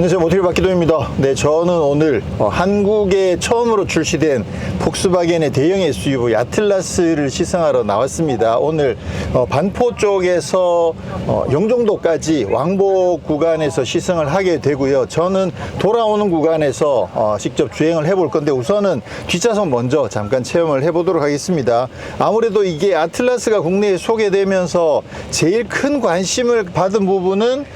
안녕하세요, 모티브 박기동입니다. 네, 저는 오늘 한국에 처음으로 출시된 폭스바겐의 대형 SUV 아틀라스를 시승하러 나왔습니다. 오늘 반포 쪽에서 영종도까지 왕복 구간에서 시승을 하게 되고요. 저는 돌아오는 구간에서 직접 주행을 해볼 건데, 우선은 뒷좌석 먼저 잠깐 체험을 해보도록 하겠습니다. 아무래도 이게 아틀라스가 국내에 소개되면서 제일 큰 관심을 받은 부분은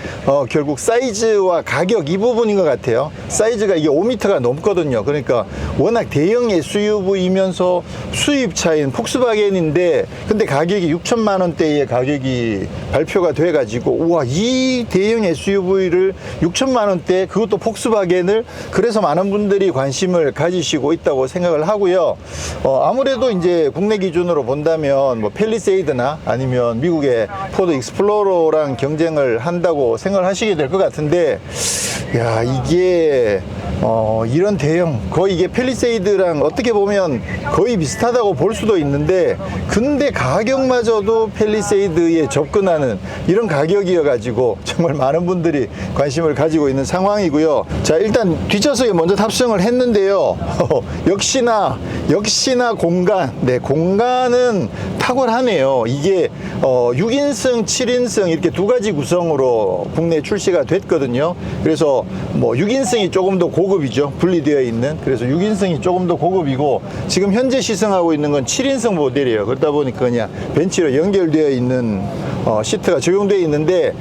결국 사이즈와 가격, 이 부분인 것 같아요. 사이즈가 이게 5m가 넘거든요. 그러니까 워낙 대형 SUV이면서 수입차인 폭스바겐인데, 근데 가격이 6천만 원대의 가격이 발표가 돼 가지고, 우와, 이 대형 SUV를 6천만 원대, 그것도 폭스바겐을, 그래서 많은 분들이 관심을 가지시고 있다고 생각을 하고요. 아무래도 이제 국내 기준으로 본다면 뭐 팰리세이드나 아니면 미국의 포드 익스플로러랑 경쟁을 한다고 생각을 하시게 될 것 같은데, 야, 이게 이런 대형, 거의 이게 팰리세이드랑 어떻게 보면 거의 비슷하다고 볼 수도 있는데, 근데 가격마저도 팰리세이드에 접근하는 이런 가격이어 가지고 정말 많은 분들이 관심을 가지고 있는 상황이고요. 자, 일단 뒷좌석에 먼저 탑승을 했는데요. 역시나 공간, 네, 공간은 탁월하네요. 이게 6인승, 7인승 이렇게 두 가지 구성으로 국내에 출시가 됐거든요. 그래서 뭐 6인승이 조금 더 고급이죠. 분리되어 있는. 그래서 6인승이 조금 더 고급이고, 지금 현재 시승하고 있는 건 7인승 모델이에요. 그러다 보니까 그냥 벤치로 연결되어 있는 시트가 적용되어 있는데,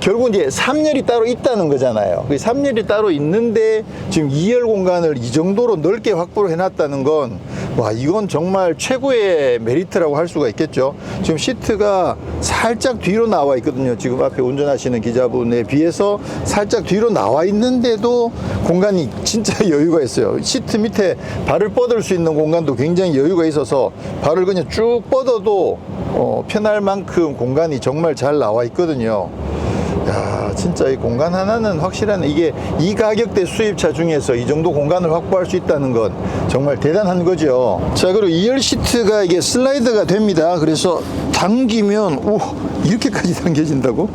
결국 이제 3열이 따로 있다는 거잖아요. 그 3열이 따로 있는데 지금 2열 공간을 이 정도로 넓게 확보를 해놨다는 건, 와, 이건 정말 최고의 메리트라고 할 수가 있겠죠. 지금 시트가 살짝 뒤로 나와 있거든요. 지금 앞에 운전하시는 기자분에 비해서 살짝 뒤로 나와 있는데도 공간이 진짜 여유가 있어요. 시트 밑에 발을 뻗을 수 있는 공간도 굉장히 여유가 있어서 발을 그냥 쭉 뻗어도 편할 만큼 공간이 정말 잘 나와 있거든요. 야, 진짜 이 공간 하나는 확실한, 이게 이 가격대 수입차 중에서 이 정도 공간을 확보할 수 있다는 건 정말 대단한 거죠. 자, 그리고 2열 시트가 이게 슬라이드가 됩니다. 그래서 당기면, 오, 이렇게까지 당겨진다고?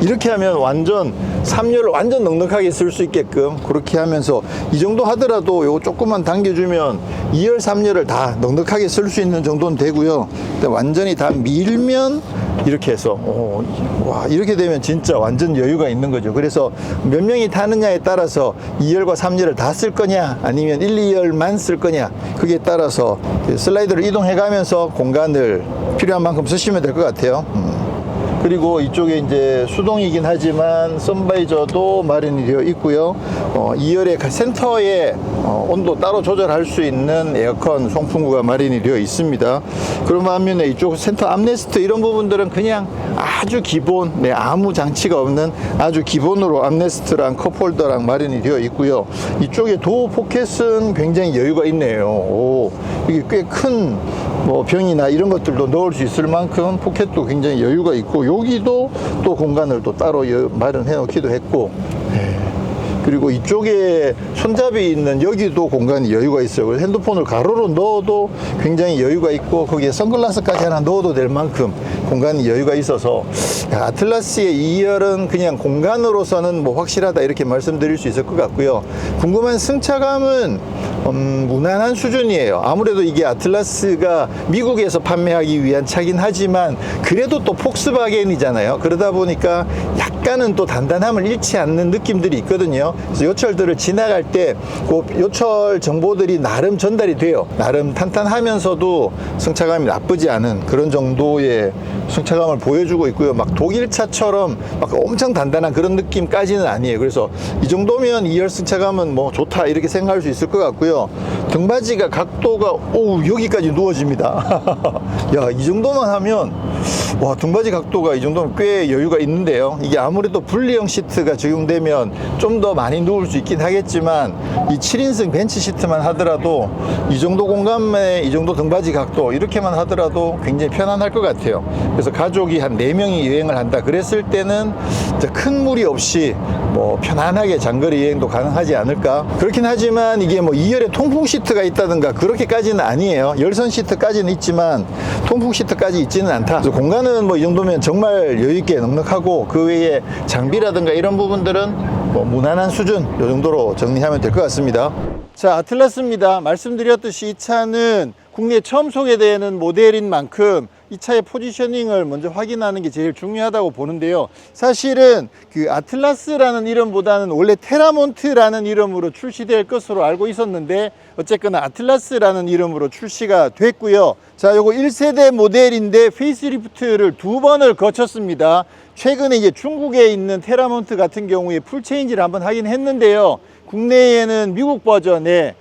이렇게 하면 완전 3열을 완전 넉넉하게 쓸 수 있게끔 그렇게 하면서, 이 정도 하더라도 요거 조금만 당겨주면 2열, 3열을 다 넉넉하게 쓸 수 있는 정도는 되고요. 근데 완전히 다 밀면 이렇게 해서, 와, 이렇게 되면 진짜 완전 여유가 있는 거죠. 그래서 몇 명이 타느냐에 따라서 2열과 3열을 다 쓸 거냐, 아니면 1, 2열만 쓸 거냐, 그게 따라서 슬라이드를 이동해 가면서 공간을 필요한 만큼 쓰시면 될 것 같아요. 그리고 이쪽에 이제 수동이긴 하지만 선바이저도 마련이 되어 있고요. 2열의 센터에 온도 따로 조절할 수 있는 에어컨 송풍구가 마련이 되어 있습니다. 그런 반면에 이쪽 센터 암레스트 이런 부분들은 그냥 아주 기본, 네, 아무 장치가 없는 아주 기본으로 암레스트랑 컵홀더랑 마련이 되어 있고요. 이쪽에 도어 포켓은 굉장히 여유가 있네요. 오, 이게 꽤 큰 뭐 병이나 이런 것들도 넣을 수 있을 만큼 포켓도 굉장히 여유가 있고, 여기도 또 공간을 또 따로 마련해 놓기도 했고, 그리고 이쪽에 손잡이 있는 여기도 공간이 여유가 있어요. 핸드폰을 가로로 넣어도 굉장히 여유가 있고, 거기에 선글라스까지 하나 넣어도 될 만큼 공간이 여유가 있어서, 야, 아틀라스의 2열은 그냥 공간으로서는 뭐 확실하다 이렇게 말씀드릴 수 있을 것 같고요. 궁금한 승차감은 무난한 수준이에요. 아무래도 이게 아틀라스가 미국에서 판매하기 위한 차긴 하지만, 그래도 또 폭스바겐이잖아요. 그러다 보니까 약간은 또 단단함을 잃지 않는 느낌들이 있거든요. 그래서 요철들을 지나갈 때 그 요철 정보들이 나름 전달이 돼요. 나름 탄탄하면서도 승차감이 나쁘지 않은 그런 정도의 승차감을 보여주고 있고요. 막 독일차처럼 막 엄청 단단한 그런 느낌까지는 아니에요. 그래서 이 정도면 2열 승차감은 뭐 좋다 이렇게 생각할 수 있을 것 같고요. 등받이가 각도가, 오, 여기까지 누워집니다. 야, 이 정도만 하면, 와, 등받이 각도가 이 정도면 꽤 여유가 있는데요. 이게 아무래도 분리형 시트가 적용되면 좀 더 많이 누울 수 있긴 하겠지만, 이 7인승 벤치 시트만 하더라도 이 정도 공간에 이 정도 등받이 각도 이렇게만 하더라도 굉장히 편안할 것 같아요. 그래서 가족이 한 4명이 여행을 한다 그랬을 때는 큰 무리 없이 뭐 편안하게 장거리 여행도 가능하지 않을까. 그렇긴 하지만 이게 뭐 2열에 통풍 시트가 있다든가 그렇게까지는 아니에요. 열선 시트까지는 있지만 통풍 시트까지 있지는 않다. 그래서 공간은 뭐 이 정도면 정말 여유있게 넉넉하고, 그 외에 장비라든가 이런 부분들은 뭐 무난한 수준 이 정도로 정리하면 될 것 같습니다. 자, 아틀라스입니다. 말씀드렸듯이 이 차는 국내에 처음 소개되는 모델인 만큼 이 차의 포지셔닝을 먼저 확인하는 게 제일 중요하다고 보는데요. 사실은 그 아틀라스라는 이름보다는 원래 테라몬트라는 이름으로 출시될 것으로 알고 있었는데 어쨌거나 아틀라스라는 이름으로 출시가 됐고요. 자, 요거 1세대 모델인데 페이스리프트를 2번을 거쳤습니다. 최근에 이제 중국에 있는 테라몬트 같은 경우에 풀체인지를 한번 하긴 했는데요. 국내에는 미국 버전의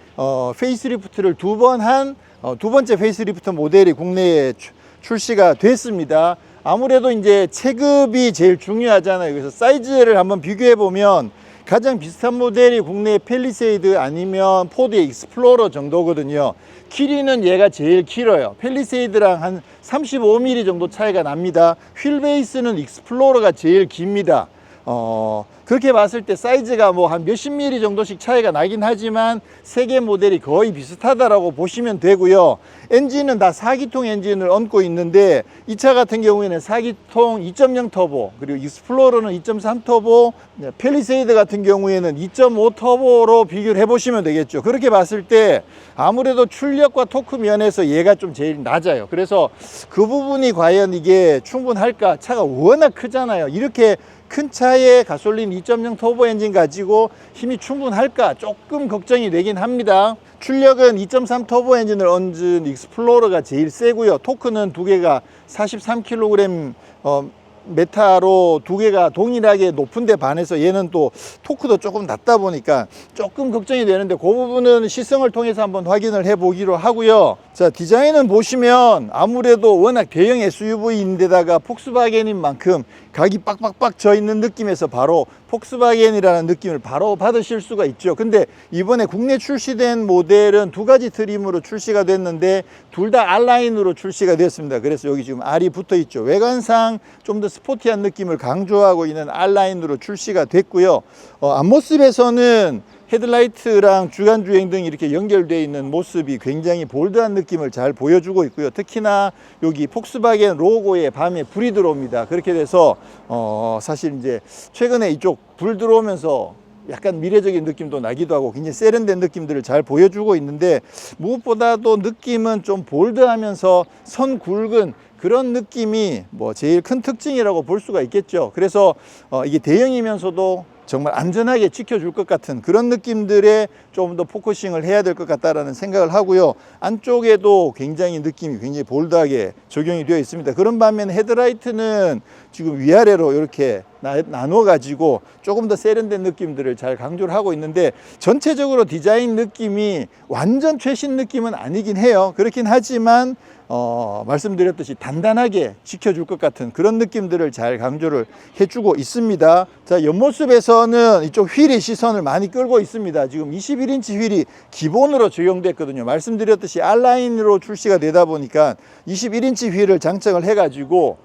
페이스리프트를 2번 한 두 번째 페이스리프트 모델이 국내에 출시가 됐습니다. 아무래도 이제 체급이 제일 중요하잖아요. 그래서 사이즈를 한번 비교해 보면 가장 비슷한 모델이 국내의 펠리세이드 아니면 포드 익스플로러 정도거든요. 길이는 얘가 제일 길어요. 펠리세이드랑 한 35mm 정도 차이가 납니다. 휠 베이스는 익스플로러가 제일 깁니다. 그렇게 봤을 때 사이즈가 뭐 한 몇십 미리 정도씩 차이가 나긴 하지만 세 개 모델이 거의 비슷하다라고 보시면 되고요. 엔진은 다 4기통 엔진을 얹고 있는데 이 차 같은 경우에는 4기통 2.0 터보, 그리고 익스플로러는 2.3 터보, 펠리세이드 같은 경우에는 2.5 터보로 비교를 해보시면 되겠죠. 그렇게 봤을 때 아무래도 출력과 토크 면에서 얘가 좀 제일 낮아요. 그래서 그 부분이 과연 이게 충분할까? 차가 워낙 크잖아요. 이렇게 큰 차에 가솔린 2.0 터보 엔진 가지고 힘이 충분할까 조금 걱정이 되긴 합니다. 출력은 2.3 터보 엔진을 얹은 익스플로러가 제일 세고요. 토크는 두 개가 43kg 메타로 두 개가 동일하게 높은데 반해서 얘는 또 토크도 조금 낮다 보니까 조금 걱정이 되는데 그 부분은 시승을 통해서 한번 확인을 해 보기로 하고요. 자, 디자인은 보시면 아무래도 워낙 대형 SUV인데다가 폭스바겐인 만큼 각이 빡빡빡 져 있는 느낌에서 바로 폭스바겐이라는 느낌을 바로 받으실 수가 있죠. 근데 이번에 국내 출시된 모델은 두 가지 트림으로 출시가 됐는데 둘 다 R라인으로 출시가 됐습니다. 그래서 여기 지금 R이 붙어 있죠. 외관상 좀 더 스포티한 느낌을 강조하고 있는 R라인으로 출시가 됐고요. 앞모습에서는 헤드라이트랑 주간주행 등이 이렇게 연결되어 있는 모습이 굉장히 볼드한 느낌을 잘 보여주고 있고요. 특히나 여기 폭스바겐 로고에 밤에 불이 들어옵니다. 그렇게 돼서 사실 이제 최근에 이쪽 불 들어오면서 약간 미래적인 느낌도 나기도 하고 굉장히 세련된 느낌들을 잘 보여주고 있는데 무엇보다도 느낌은 좀 볼드하면서 선 굵은 그런 느낌이 뭐 제일 큰 특징이라고 볼 수가 있겠죠. 그래서 이게 대형이면서도 정말 안전하게 지켜줄 것 같은 그런 느낌들에 좀 더 포커싱을 해야 될 것 같다라는 생각을 하고요. 안쪽에도 굉장히 느낌이 굉장히 볼드하게 적용이 되어 있습니다. 그런 반면에 헤드라이트는 지금 위아래로 이렇게 나눠 가지고 조금 더 세련된 느낌들을 잘 강조를 하고 있는데 전체적으로 디자인 느낌이 완전 최신 느낌은 아니긴 해요. 그렇긴 하지만 말씀드렸듯이 단단하게 지켜줄 것 같은 그런 느낌들을 잘 강조를 해주고 있습니다. 자, 옆모습에서는 이쪽 휠이 시선을 많이 끌고 있습니다. 지금 21인치 휠이 기본으로 적용됐거든요. 말씀드렸듯이 R라인으로 출시가 되다 보니까 21인치 휠을 장착을 해가지고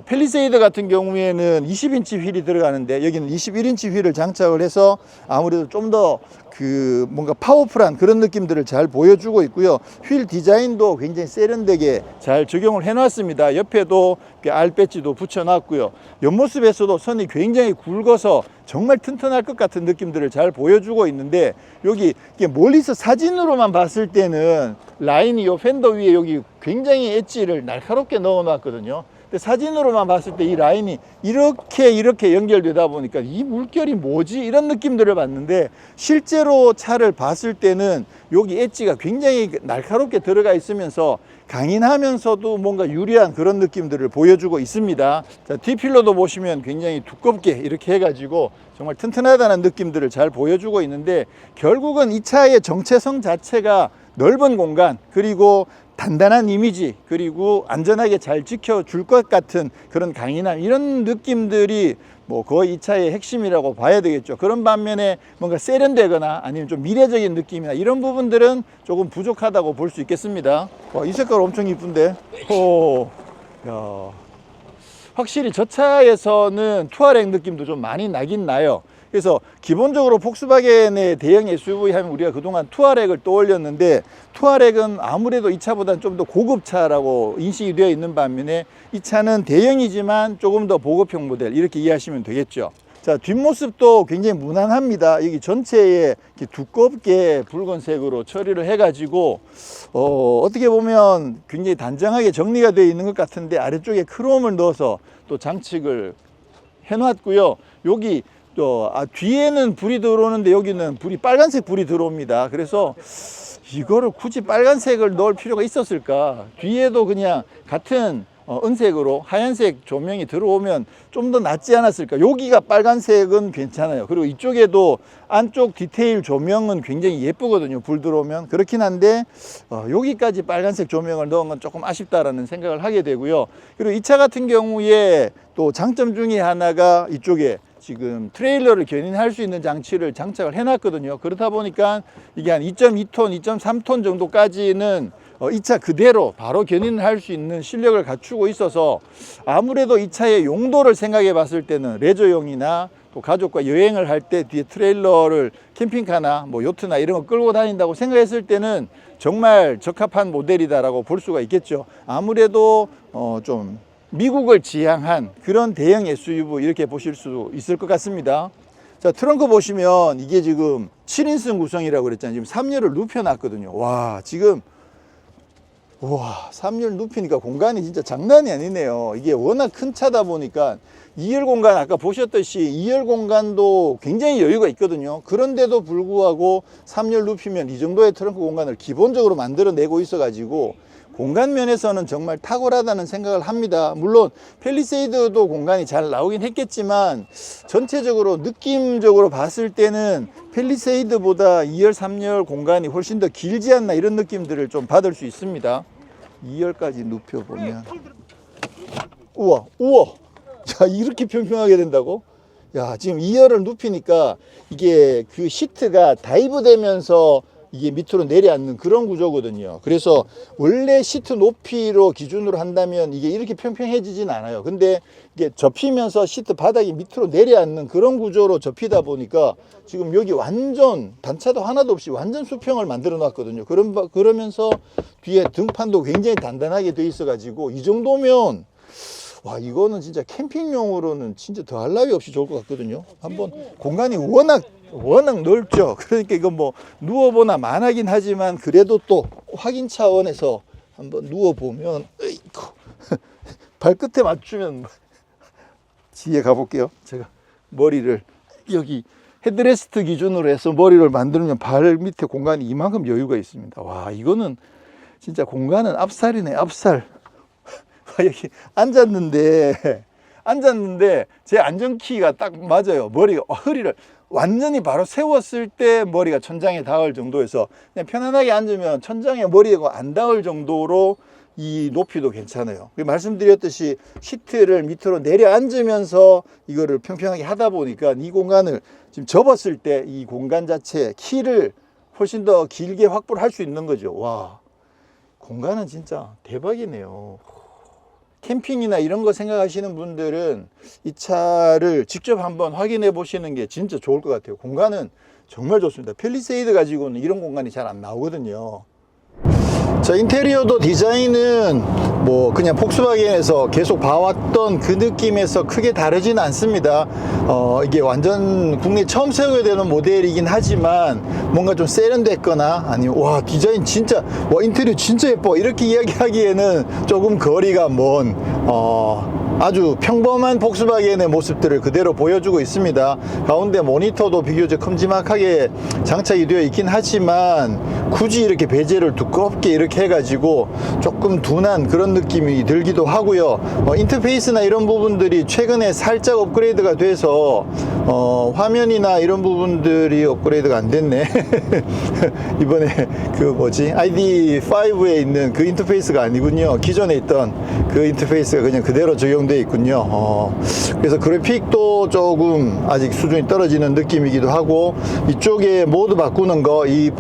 펠리세이드 같은 경우에는 20인치 휠이 들어가는데 여기는 21인치 휠을 장착을 해서 아무래도 좀 더 그 뭔가 파워풀한 그런 느낌들을 잘 보여주고 있고요. 휠 디자인도 굉장히 세련되게 잘 적용을 해놨습니다. 옆에도 R 배지도 붙여놨고요. 옆모습에서도 선이 굉장히 굵어서 정말 튼튼할 것 같은 느낌들을 잘 보여주고 있는데 여기 멀리서 사진으로만 봤을 때는 라인이 요 팬더 위에 여기 굉장히 엣지를 날카롭게 넣어놨거든요. 사진으로만 봤을 때 이 라인이 이렇게 연결되다 보니까 이 물결이 뭐지? 이런 느낌들을 봤는데 실제로 차를 봤을 때는 여기 엣지가 굉장히 날카롭게 들어가 있으면서 강인하면서도 뭔가 유리한 그런 느낌들을 보여주고 있습니다. 자, D필러도 보시면 굉장히 두껍게 이렇게 해가지고 정말 튼튼하다는 느낌들을 잘 보여주고 있는데 결국은 이 차의 정체성 자체가 넓은 공간 그리고 단단한 이미지 그리고 안전하게 잘 지켜줄 것 같은 그런 강인함 이런 느낌들이 뭐 거의 이 차의 핵심이라고 봐야 되겠죠. 그런 반면에 뭔가 세련되거나 아니면 좀 미래적인 느낌이나 이런 부분들은 조금 부족하다고 볼 수 있겠습니다. 와, 이 색깔 엄청 이쁜데. 야, 확실히 저 차에서는 투아렉 느낌도 좀 많이 나긴 나요. 그래서 기본적으로 폭스바겐의 대형 SUV 하면 우리가 그동안 투아렉을 떠올렸는데 투아렉은 아무래도 이 차보다는 좀 더 고급차라고 인식이 되어 있는 반면에 이 차는 대형이지만 조금 더 보급형 모델 이렇게 이해하시면 되겠죠. 자, 뒷모습도 굉장히 무난합니다. 여기 전체에 이렇게 두껍게 붉은색으로 처리를 해가지고 어떻게 보면 굉장히 단정하게 정리가 되어 있는 것 같은데, 아래쪽에 크롬을 넣어서 또 장식을 해놨고요. 여기 뒤에는 불이 들어오는데 여기는 빨간색 불이 들어옵니다. 그래서 이거를 굳이 빨간색을 넣을 필요가 있었을까? 뒤에도 그냥 같은 은색으로 하얀색 조명이 들어오면 좀 더 낫지 않았을까? 여기가 빨간색은 괜찮아요. 그리고 이쪽에도 안쪽 디테일 조명은 굉장히 예쁘거든요. 불 들어오면. 그렇긴 한데 여기까지 빨간색 조명을 넣은 건 조금 아쉽다라는 생각을 하게 되고요. 그리고 이 차 같은 경우에 또 장점 중에 하나가 이쪽에 지금 트레일러를 견인할 수 있는 장치를 장착을 해놨거든요. 그렇다 보니까 이게 한 2.2톤, 2.3톤 정도까지는 이 차 그대로 바로 견인을 할 수 있는 실력을 갖추고 있어서, 아무래도 이 차의 용도를 생각해 봤을 때는 레저용이나 또 가족과 여행을 할 때 뒤에 트레일러를 캠핑카나 뭐 요트나 이런 거 끌고 다닌다고 생각했을 때는 정말 적합한 모델이다라고 볼 수가 있겠죠. 아무래도 좀 미국을 지향한 그런 대형 SUV 이렇게 보실 수 있을 것 같습니다. 자, 트렁크 보시면 이게 지금 7인승 구성이라고 그랬잖아요. 지금 3열을 눕혀놨거든요. 와, 지금 3열 눕히니까 공간이 진짜 장난이 아니네요. 이게 워낙 큰 차다 보니까 2열 공간, 아까 보셨듯이 2열 공간도 굉장히 여유가 있거든요. 그런데도 불구하고 3열 눕히면 이 정도의 트렁크 공간을 기본적으로 만들어내고 있어가지고 공간 면에서는 정말 탁월하다는 생각을 합니다. 물론 팰리세이드도 공간이 잘 나오긴 했겠지만 전체적으로 느낌적으로 봤을 때는 팰리세이드보다 2열, 3열 공간이 훨씬 더 길지 않나, 이런 느낌들을 좀 받을 수 있습니다. 2열까지 눕혀보면 우와, 자, 이렇게 평평하게 된다고? 야, 지금 2열을 눕히니까 이게 그 시트가 다이브 되면서 이게 밑으로 내려앉는 그런 구조거든요. 그래서 원래 시트 높이로 기준으로 한다면 이게 이렇게 평평해지진 않아요. 근데 이게 접히면서 시트 바닥이 밑으로 내려앉는 그런 구조로 접히다 보니까 지금 여기 완전 단차도 하나도 없이 완전 수평을 만들어 놨거든요. 그러면서 뒤에 등판도 굉장히 단단하게 돼 있어 가지고 이 정도면 와, 이거는 진짜 캠핑용으로는 진짜 더할 나위 없이 좋을 것 같거든요. 한번 공간이 워낙 넓죠. 그러니까 이건 뭐 누워보나 만하긴 하지만 그래도 또 확인 차원에서 한번 누워보면 발끝에 맞추면 뒤에 가볼게요. 제가 머리를 여기 헤드레스트 기준으로 해서 머리를 만들면 발 밑에 공간이 이만큼 여유가 있습니다. 와, 이거는 진짜 공간은 압살이네, 압살. 여기 앉았는데 제 안정키가 딱 맞아요. 머리가 허리를 완전히 바로 세웠을 때 머리가 천장에 닿을 정도에서 그냥 편안하게 앉으면 천장에 머리가 안 닿을 정도로 이 높이도 괜찮아요. 말씀드렸듯이 시트를 밑으로 내려앉으면서 이거를 평평하게 하다 보니까 이 공간을 지금 접었을 때 이 공간 자체 키를 훨씬 더 길게 확보를 할 수 있는 거죠. 와, 공간은 진짜 대박이네요. 캠핑이나 이런 거 생각하시는 분들은 이 차를 직접 한번 확인해 보시는 게 진짜 좋을 것 같아요. 공간은 정말 좋습니다. 팰리세이드 가지고는 이런 공간이 잘 안 나오거든요. 자, 인테리어도 디자인은 뭐 그냥 폭스바겐에서 계속 봐왔던 그 느낌에서 크게 다르지는 않습니다. 이게 완전 국내 처음 세우게 되는 모델이긴 하지만 뭔가 좀 세련됐거나 아니면 와, 디자인 진짜, 와, 인테리어 진짜 예뻐, 이렇게 이야기하기에는 조금 거리가 먼 아주 평범한 폭스바겐의 모습들을 그대로 보여주고 있습니다. 가운데 모니터도 비교적 큼지막하게 장착이 되어 있긴 하지만 굳이 이렇게 베젤을 두껍게 이렇게 해가지고 조금 둔한 그런 느낌이 들기도 하고요. 인터페이스나 이런 부분들이 최근에 살짝 업그레이드가 돼서 화면이나 이런 부분들이 업그레이드가 안 됐네. 이번에 ID5에 있는 그 인터페이스가 아니군요. 기존에 있던 그 인터페이스가 그냥 그대로 적용되어 있군요. 그래서 그래픽도 조금 아직 수준이 떨어지는 느낌이기도 하고, 이쪽에 모드 바꾸는 거, 이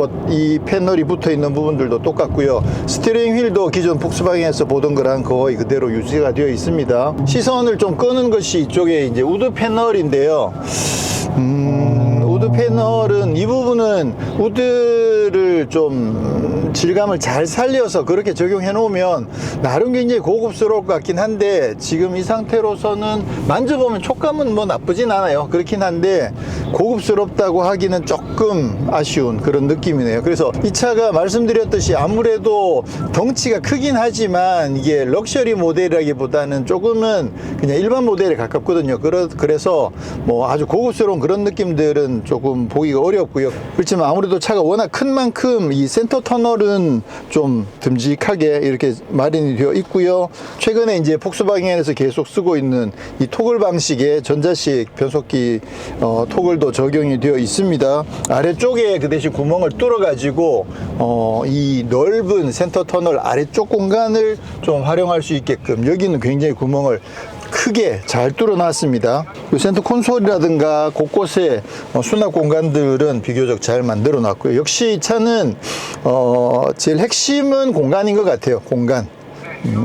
패널이 붙어 있는 부분들도 똑같고요. 스티어링 휠도 기존 폭스바겐에서 보던 거랑 거의 그대로 유지가 되어 있습니다. 시선을 좀 끄는 것이 이쪽에 이제 우드 패널인데요. 우드 패널은 이 부분은 우드를 좀 질감을 잘 살려서 그렇게 적용해 놓으면 나름 굉장히 고급스러울 것 같긴 한데, 지금 이 상태로서는 만져보면 촉감은 뭐 나쁘진 않아요. 그렇긴 한데 고급스럽다고 하기는 조금 아쉬운 그런 느낌이네요. 그래서 이 차가 말씀드렸듯이 아무래도 덩치가 크긴 하지만 이게 럭셔리 모델이라기보다는 조금은 그냥 일반 모델에 가깝거든요. 그래서 뭐 아주 고급스러운 그런 느낌들은 조금 보기가 어렵고요. 그렇지만 아무래도 차가 워낙 큰 만큼 이 센터 터널은 좀 듬직하게 이렇게 마련이 되어 있고요. 최근에 이제 폭스바겐에서 계속 쓰고 있는 이 토글 방식의 전자식 변속기 토글도 적용이 되어 있습니다. 아래쪽에 그 대신 구멍을 뚫어 가지고 이 넓은 센터 터널 아래쪽 공간을 좀 활용할 수 있게끔 여기는 굉장히 구멍을 크게 잘 뚫어 놨습니다. 센터 콘솔이라든가 곳곳에 수납 공간들은 비교적 잘 만들어 놨고요. 역시 이 차는 제일 핵심은 공간인 것 같아요. 공간.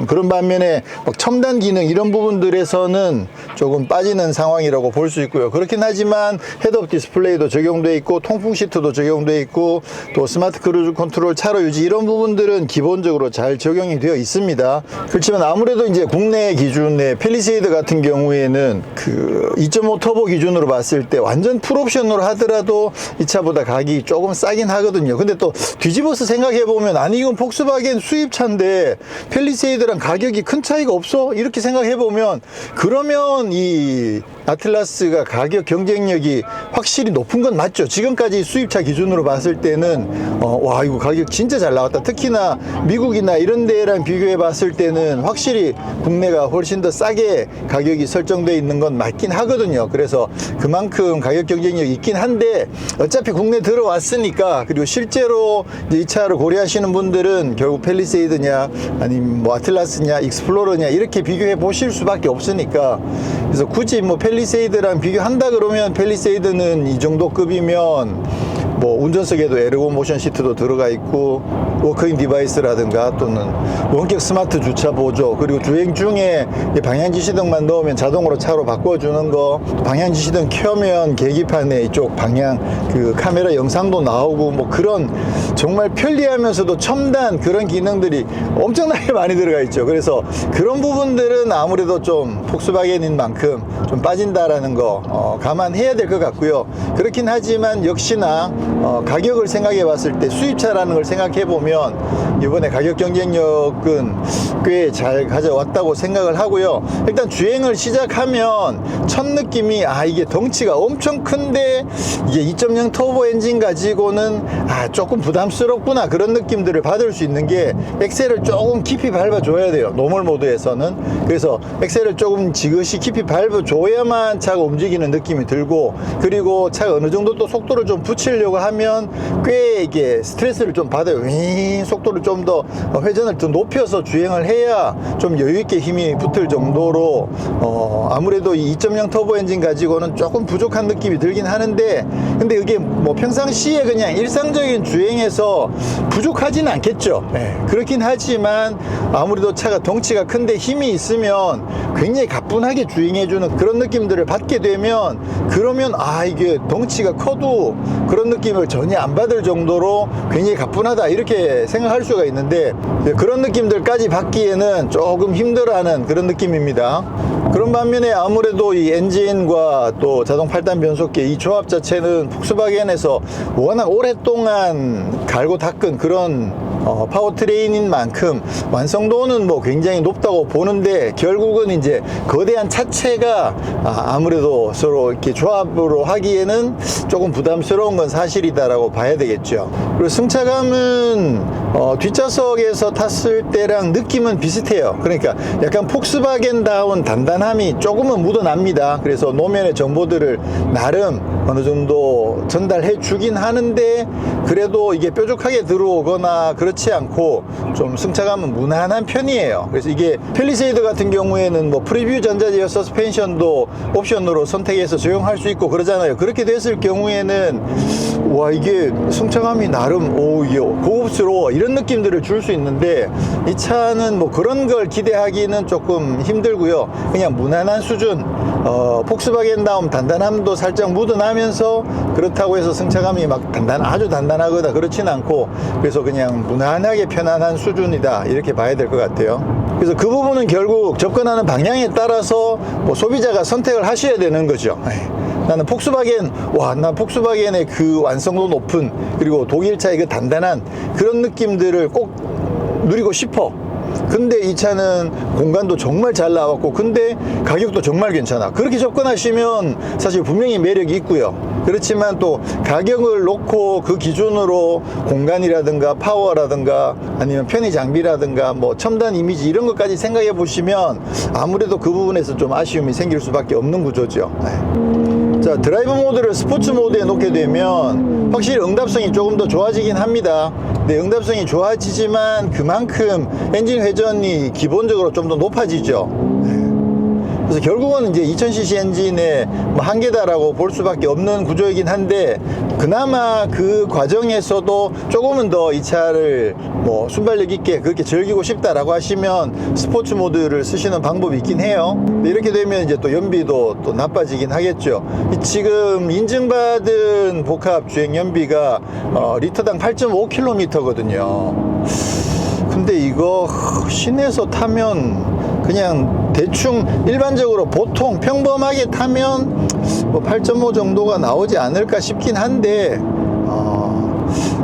그런 반면에 막 첨단 기능 이런 부분들에서는 조금 빠지는 상황이라고 볼 수 있고요. 그렇긴 하지만 헤드업 디스플레이도 적용되어 있고 통풍 시트도 적용되어 있고 또 스마트 크루즈 컨트롤, 차로 유지 이런 부분들은 기본적으로 잘 적용이 되어 있습니다. 그렇지만 아무래도 이제 국내 기준의 팰리세이드 같은 경우에는 그 2.5 터보 기준으로 봤을 때 완전 풀옵션으로 하더라도 이 차보다 가격이 조금 싸긴 하거든요. 근데 또 뒤집어서 생각해 보면 아니 이건 폭스바겐 수입차인데 팰리세이드랑 가격이 큰 차이가 없어? 이렇게 생각해 보면 그러면 이 아틀라스가 가격 경쟁력이 확실히 높은 건 맞죠. 지금까지 수입차 기준으로 봤을 때는 와 이거 가격 진짜 잘 나왔다. 특히나 미국이나 이런 데랑 비교해 봤을 때는 확실히 국내가 훨씬 더 싸게 가격이 설정되어 있는 건 맞긴 하거든요. 그래서 그만큼 가격 경쟁력이 있긴 한데 어차피 국내 들어왔으니까, 그리고 실제로 이제 이 차를 고려하시는 분들은 결국 팰리세이드냐 아니면 뭐 아틀라스냐 익스플로러냐 이렇게 비교해 보실 수밖에 없으니까, 그래서 굳이 뭐 팰리세이드랑 비교한다 그러면 팰리세이드는 이 정도 급이면 뭐 운전석에도 에르고 모션 시트도 들어가 있고 워크인 디바이스라든가 또는 원격 스마트 주차 보조, 그리고 주행 중에 방향 지시등만 넣으면 자동으로 차로 바꿔주는 거, 방향 지시등 켜면 계기판에 이쪽 방향 그 카메라 영상도 나오고 뭐 그런 정말 편리하면서도 첨단 그런 기능들이 엄청나게 많이 들어가 있죠. 그래서 그런 부분들은 아무래도 좀 폭스바겐인 만큼 좀 빠진다라는 거 감안해야 될 것 같고요. 그렇긴 하지만 역시나 가격을 생각해 봤을 때 수입차라는 걸 생각해 보면 이번에 가격 경쟁력은 꽤 잘 가져왔다고 생각을 하고요. 일단 주행을 시작하면 첫 느낌이 이게 덩치가 엄청 큰데 이게 2.0 터보 엔진 가지고는 조금 부담스럽구나 그런 느낌들을 받을 수 있는 게 엑셀을 조금 깊이 밟아줘야 돼요. 노멀 모드에서는. 그래서 엑셀을 조금 지그시 깊이 밟아줘야만 차가 움직이는 느낌이 들고, 그리고 차가 어느 정도 또 속도를 좀 붙이려고 하면 꽤 이게 스트레스를 좀 받아요. 속도를 좀 더 회전을 더 높여서 주행을 해야 좀 여유있게 힘이 붙을 정도로 아무래도 이 2.0 터보 엔진 가지고는 조금 부족한 느낌이 들긴 하는데, 근데 이게 뭐 평상시에 그냥 일상적인 주행에서 부족하지는 않겠죠. 그렇긴 하지만 아무래도 차가 덩치가 큰데 힘이 있으면 굉장히 가뿐하게 주행해주는 그런 느낌들을 받게 되면, 그러면 이게 덩치가 커도 그런 느낌을 전혀 안 받을 정도로 굉장히 가뿐하다 이렇게 생각할 수가 있는데, 그런 느낌들까지 받기에는 조금 힘들어하는 그런 느낌입니다. 그런 반면에 아무래도 이 엔진과 또 자동 8단 변속기 이 조합 자체는 폭스바겐에서 워낙 오랫동안 갈고 닦은 그런 파워트레인인 만큼 완성도는 뭐 굉장히 높다고 보는데, 결국은 이제 거대한 차체가 아무래도 서로 이렇게 조합으로 하기에는 조금 부담스러운 건 사실이다라고 봐야 되겠죠. 그리고 승차감은 뒷좌석에서 탔을 때랑 느낌은 비슷해요. 그러니까 약간 폭스바겐다운 단단함이 조금은 묻어납니다. 그래서 노면의 정보들을 나름 어느 정도 전달해 주긴 하는데, 그래도 이게 뾰족하게 들어오거나 그렇지 않고 좀 승차감은 무난한 편이에요. 그래서 이게 팰리세이드 같은 경우에는 뭐 프리뷰 전자제어 서스펜션도 옵션으로 선택해서 적용할 수 있고 그러잖아요. 그렇게 됐을 경우에는 와, 이게 승차감이 나름 고급스러워 이런 느낌들을 줄 수 있는데, 이 차는 뭐 그런 걸 기대하기는 조금 힘들고요. 그냥 무난한 수준, 폭스바겐다움 단단함도 살짝 묻어나면서, 그렇다고 해서 승차감이 막 아주 단단하거나 그렇진 않고, 그래서 그냥 무난하게 편안한 수준이다 이렇게 봐야 될 것 같아요. 그래서 그 부분은 결국 접근하는 방향에 따라서 뭐 소비자가 선택을 하셔야 되는 거죠. 나는 난 폭스바겐의 그 완성도 높은, 그리고 독일차의 그 단단한 그런 느낌들을 꼭 누리고 싶어. 근데 이 차는 공간도 정말 잘 나왔고, 근데 가격도 정말 괜찮아. 그렇게 접근하시면 사실 분명히 매력이 있고요. 그렇지만 또 가격을 놓고 그 기준으로 공간이라든가 파워라든가 아니면 편의 장비라든가 뭐 첨단 이미지 이런 것까지 생각해 보시면 아무래도 그 부분에서 좀 아쉬움이 생길 수밖에 없는 구조죠. 자, 드라이브 모드를 스포츠 모드에 놓게 되면 확실히 응답성이 조금 더 좋아지긴 합니다. 근데 응답성이 좋아지지만 그만큼 엔진 회전이 기본적으로 좀 더 높아지죠. 그래서 결국은 이제 2000cc 엔진의 뭐 한계다라고 볼 수밖에 없는 구조이긴 한데, 그나마 그 과정에서도 조금은 더 이 차를 뭐 순발력 있게 그렇게 즐기고 싶다라고 하시면 스포츠 모드를 쓰시는 방법이 있긴 해요. 이렇게 되면 이제 또 연비도 또 나빠지긴 하겠죠. 지금 인증받은 복합 주행 연비가 리터당 8.5km거든요. 근데 이거 시내에서 타면 그냥 대충 일반적으로 보통 평범하게 타면 뭐 8.5 정도가 나오지 않을까 싶긴 한데,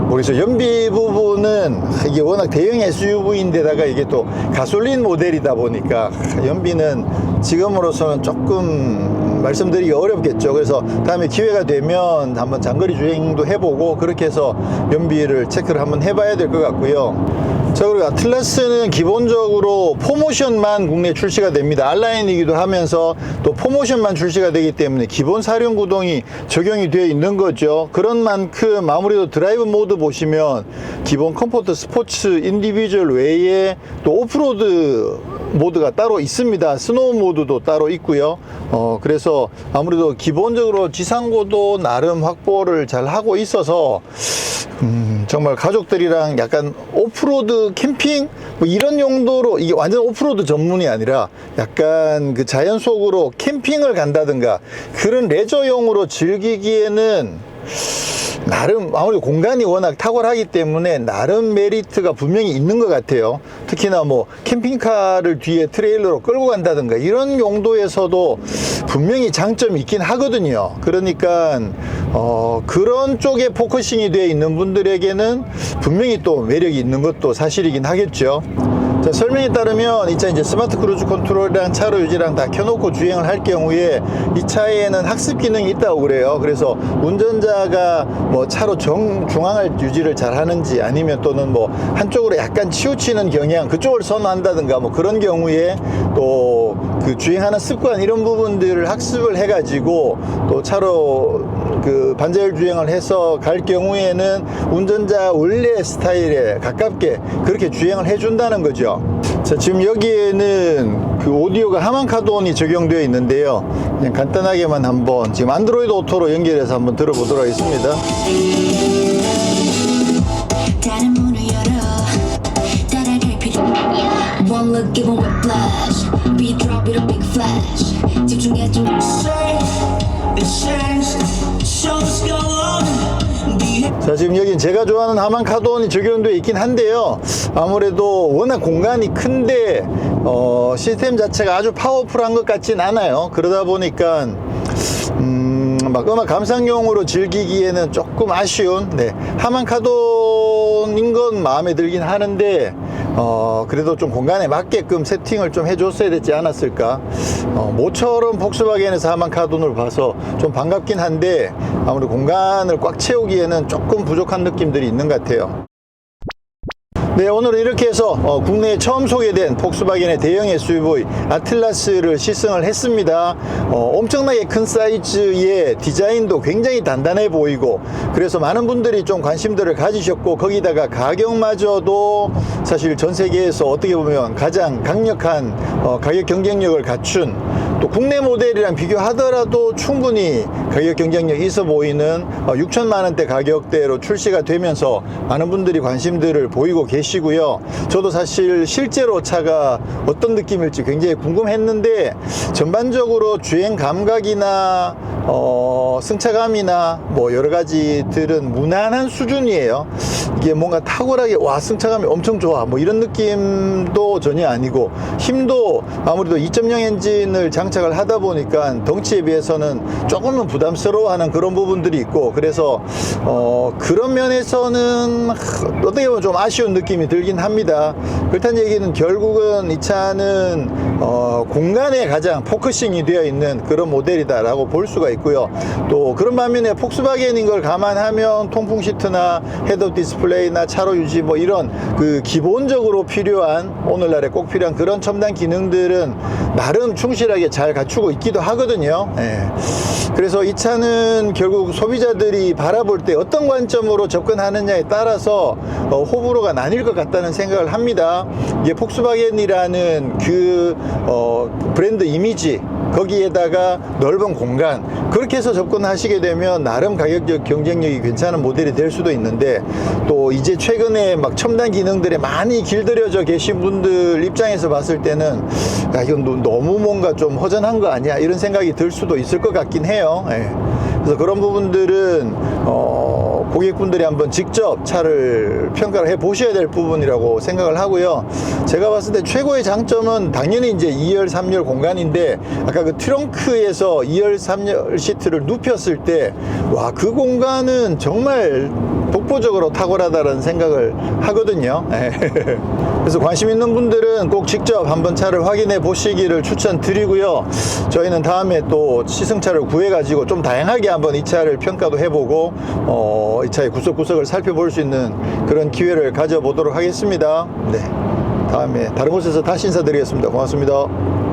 모르겠어요. 연비 부분은 이게 워낙 대형 SUV인데다가 이게 또 가솔린 모델이다 보니까 연비는 지금으로서는 조금 말씀드리기 어렵겠죠. 그래서 다음에 기회가 되면 한번 장거리 주행도 해보고 그렇게 해서 연비를 체크를 한번 해봐야 될 것 같고요. 자, 그리고 아틀라스는 기본적으로 포모션만 국내 출시가 됩니다. R라인이기도 하면서 또 포모션만 출시가 되기 때문에 기본 사륜 구동이 적용이 되어 있는 거죠. 그런 만큼 아무래도 드라이브 모드 보시면 기본 컴포트, 스포츠, 인디비주얼 외에 또 오프로드 모드가 따로 있습니다. 스노우 모드도 따로 있고요. 그래서 아무래도 기본적으로 지상고도 나름 확보를 잘 하고 있어서 정말 가족들이랑 약간 오프로드 캠핑 뭐 이런 용도로, 이게 완전 오프로드 전문이 아니라 약간 그 자연 속으로 캠핑을 간다든가 그런 레저용으로 즐기기에는 나름 아무래도 공간이 워낙 탁월하기 때문에 나름 메리트가 분명히 있는 것 같아요. 특히나 뭐 캠핑카를 뒤에 트레일러로 끌고 간다든가 이런 용도에서도 분명히 장점이 있긴 하거든요. 그러니까 그런 쪽에 포커싱이 되어 있는 분들에게는 분명히 또 매력이 있는 것도 사실이긴 하겠죠. 자, 설명에 따르면 이 차 이제 스마트 크루즈 컨트롤이랑 차로 유지랑 다 켜놓고 주행을 할 경우에 이 차에는 학습 기능이 있다고 그래요. 그래서 운전자가 뭐 차로 중앙을 유지를 잘 하는지 아니면 또는 뭐 한쪽으로 약간 치우치는 경향 그쪽을 선호한다든가 뭐 그런 경우에 또 그 주행하는 습관 이런 부분들을 학습을 해가지고 또 차로 그 반자율 주행을 해서 갈 경우에는 운전자 원래 스타일에 가깝게 그렇게 주행을 해준다는 거죠. 자, 지금 여기에는 그 오디오가 하만카돈이 적용되어 있는데요. 그냥 간단하게만 한번 지금 안드로이드 오토로 연결해서 한번 들어보도록 하겠습니다. 다른 문을 열어 따라갈 필요 One look give a whiplash Beat drop with a big flash 집중해 좀 자, 지금 여긴 제가 좋아하는 하만카돈이 적용되어 있긴 한데요. 아무래도 워낙 공간이 큰데 시스템 자체가 아주 파워풀한 것 같진 않아요. 그러다 보니까 막 음악 감상용으로 즐기기에는 조금 아쉬운 하만카돈인 건 마음에 들긴 하는데 그래도 좀 공간에 맞게끔 세팅을 좀 해줬어야 되지 않았을까. 모처럼 폭스바겐에서 하만카돈을 봐서 좀 반갑긴 한데 아무래도 공간을 꽉 채우기에는 조금 부족한 느낌들이 있는 것 같아요. 네, 오늘은 이렇게 해서 국내에 처음 소개된 폭스바겐의 대형 SUV 아틀라스를 시승을 했습니다. 엄청나게 큰 사이즈의 디자인도 굉장히 단단해 보이고 그래서 많은 분들이 좀 관심들을 가지셨고 거기다가 가격마저도 사실 전 세계에서 어떻게 보면 가장 강력한 가격 경쟁력을 갖춘 또 국내 모델이랑 비교하더라도 충분히 가격 경쟁력이 있어 보이는 6천만 원대 가격대로 출시가 되면서 많은 분들이 관심들을 보이고 계시고요. 저도 사실 실제로 차가 어떤 느낌일지 굉장히 궁금했는데 전반적으로 주행 감각이나 승차감이나 뭐 여러 가지들은 무난한 수준이에요. 이게 뭔가 탁월하게 와 승차감이 엄청 좋아 뭐 이런 느낌도 전혀 아니고, 힘도 아무래도 2.0 엔진을 장착을 하다 보니까 덩치에 비해서는 조금은 부담스러워하는 그런 부분들이 있고, 그래서 그런 면에서는 어떻게 보면 좀 아쉬운 느낌이 들긴 합니다. 그렇다는 얘기는 결국은 이 차는 공간에 가장 포커싱이 되어 있는 그런 모델이다 라고 볼 수가 있고요. 또 그런 반면에 폭스바겐인 걸 감안하면 통풍 시트나 헤드업 디스플레이나 차로 유지 뭐 이런 그 기본적으로 필요한, 오늘날에 꼭 필요한 그런 첨단 기능들은 나름 충실하게 잘 갖추고 있기도 하거든요. 예. 그래서 이 차는 결국 소비자들이 바라볼 때 어떤 관점으로 접근하느냐에 따라서 호불호가 나뉠 것 같다는 생각을 합니다. 이게 폭스바겐이라는 그 브랜드 이미지, 거기에다가 넓은 공간, 그렇게 해서 접근하시게 되면 나름 가격적 경쟁력이 괜찮은 모델이 될 수도 있는데, 또 이제 최근에 막 첨단 기능들에 많이 길들여져 계신 분들 입장에서 봤을 때는 야, 이건 너무 뭔가 좀 허전한 거 아니야 이런 생각이 들 수도 있을 것 같긴 해요. 예. 그래서 그런 부분들은 고객분들이 한번 직접 차를 평가를 해 보셔야 될 부분이라고 생각을 하고요. 제가 봤을 때 최고의 장점은 당연히 이제 2열 3열 공간인데, 아까 그 트렁크에서 2열 3열 시트를 눕혔을 때 와, 그 공간은 정말 독보적으로 탁월하다는 생각을 하거든요. 그래서 관심 있는 분들은 꼭 직접 한번 차를 확인해 보시기를 추천드리고요. 저희는 다음에 또 시승차를 구해 가지고 좀 다양하게 한번 이 차를 평가도 해보고 이 차의 구석구석을 살펴볼 수 있는 그런 기회를 가져보도록 하겠습니다. 네, 다음에 다른 곳에서 다시 인사드리겠습니다. 고맙습니다.